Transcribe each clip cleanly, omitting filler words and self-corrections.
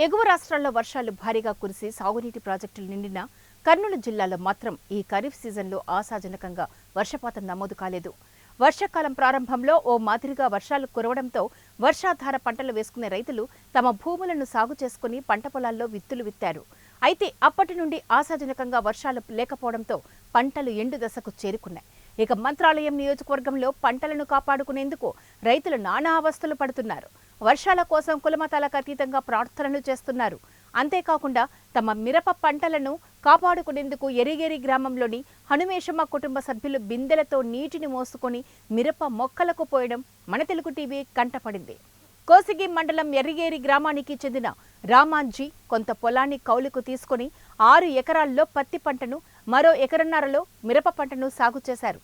ఎగువ రాష్ట్రాల్లో వర్షాలు భారీగా కురిసి సాగునీటి ప్రాజెక్టులు నిండిన కర్నూలు జిల్లాలో మాత్రం ఈ ఖరీఫ్ సీజన్లో ఆశాజనకంగా వర్షపాతం నమోదు కాలేదు. వర్షాకాలం ప్రారంభంలో ఓ మాదిరిగా వర్షాలు కురవడంతో వర్షాధార పంటలు వేసుకునే రైతులు తమ భూములను సాగు చేసుకుని పంట పొలాల్లో విత్తులు విత్తారు. అయితే అప్పటి నుండి ఆశాజనకంగా వర్షాలు లేకపోవడంతో పంటలు ఎండు దశకు చేరుకున్నాయి. ఇక మంత్రాలయం నియోజకవర్గంలో పంటలను కాపాడుకునేందుకు రైతులు నానా అవస్థలు పడుతున్నారు. వర్షాల కోసం కులమతాలకు అతీతంగా ప్రార్థనలు చేస్తున్నారు. అంతేకాకుండా తమ మిరప పంటలను కాపాడుకునేందుకు ఎరిగేరి గ్రామంలోని హనుమేశమ్మ కుటుంబ సభ్యులు బిందెలతో నీటిని మోసుకొని మిరప మొక్కలకు పోయడం మన తెలుగు టీవీ కంటపడింది. కోసిగి మండలం ఎరిగేరి గ్రామానికి చెందిన రామాంజీ కొంత పొలాన్ని కౌలుకు తీసుకుని 6 ఎకరాల్లో పత్తి పంటను, మరో ఎకరన్నరలో మిరప పంటను సాగు చేశారు.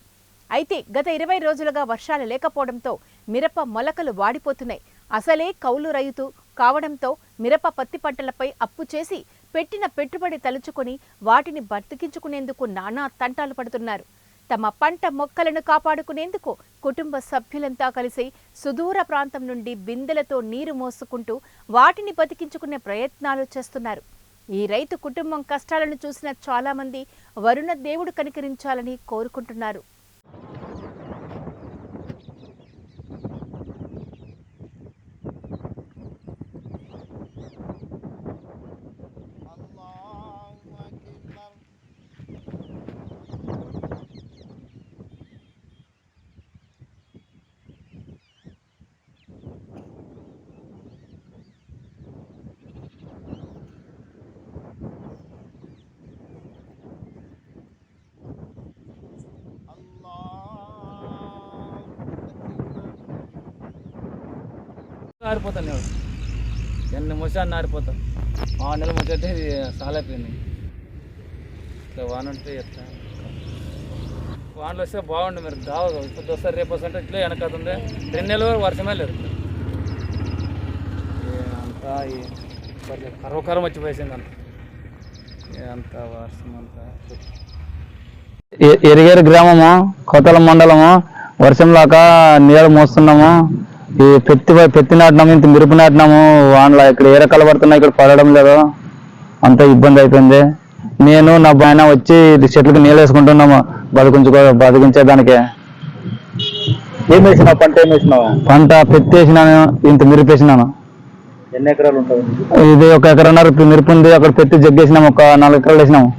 అయితే గత 20 రోజులుగా వర్షాలు లేకపోవడంతో మిరప మొలకలు వాడిపోతున్నాయి. అసలే కౌలు రైతు కావడంతో మిరప పత్తి పంటలపై అప్పు చేసి పెట్టిన పెట్టుబడి తలుచుకొని వాటిని బతికించుకునేందుకు నానా తంటాలు పడుతున్నారు. తమ పంట మొక్కలను కాపాడుకునేందుకు కుటుంబ సభ్యులంతా కలిసి సుదూర ప్రాంతం నుండి బిందెలతో నీరు మోసుకుంటూ వాటిని బతికించుకునే ప్రయత్నాలు చేస్తున్నారు. ఈ రైతు కుటుంబం కష్టాలను చూసిన చాలా మంది వరుణ దేవుడు కనికరించాలని కోరుకుంటున్నారు. ఆరిపోతాను నేను ఎన్ని మొసాన్ని ఆరిపోతా 6 నెలల మొదటి సాలైపోయింది. ఇట్లా వాన ఉంటే ఎట్లా వానలు వస్తే బాగుండు. మీరు దావదు ఇప్పుడు వస్తారు రేపు వస్తుంటే ఇట్లా వెనకతుంది. 2 నెలల వరకు వర్షమే లేదు. అంతా కరవకరం వచ్చిపోయింది. అంత వర్షం అంతా ఎరిగేరు గ్రామము కోతల మండలము వర్షం లాక నీళ్ళు మోస్తున్నాము. ఈ పెత్తి నాటినాము, ఇంత మిరప నాటినాము. వానలో ఇక్కడ ఏ రకాలు పడుతున్నాయి, ఇక్కడ పడడం లేదు. అంత ఇబ్బంది అయిపోయింది. నేను నా బాయన వచ్చి చెట్లకు నీళ్ళు వేసుకుంటున్నాము బతికించేదానికి. ఏం వేసినావు? పంట ఏం వేసినావు? పంట పెత్తి వేసినాను, ఇంత మిరప వేసినాను. ఎన్ని ఎకరాలు ఉంటుంది? ఇది 1 ఎకరన్నర మిరప ఉంది. అక్కడ పెత్తి జగ్గేసినాము, ఒక 4 ఎకరాలు వేసినాము.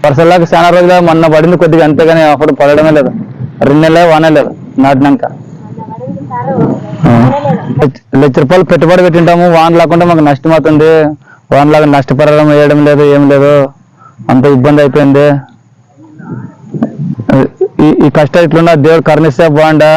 వర్షాలకు చాలా రోజులు మొన్న పడింది కొద్దిగా, అంతేగాని అప్పుడు పడడమే లేదు. 2 నెలలే వానే లేదు నాటినాక. 1 లక్ష రూపాయలు పెట్టుబడి పెట్టింటాము. వాన లేకుండా మాకు నష్టం అవుతుంది. వానలాగా నష్టపరడం వేయడం లేదు, ఏం లేదు. అంత ఇబ్బంది అయిపోయింది. ఈ కష్టం ఇట్లున్నా దేవుడు కరుణిస్తే బాగుండా.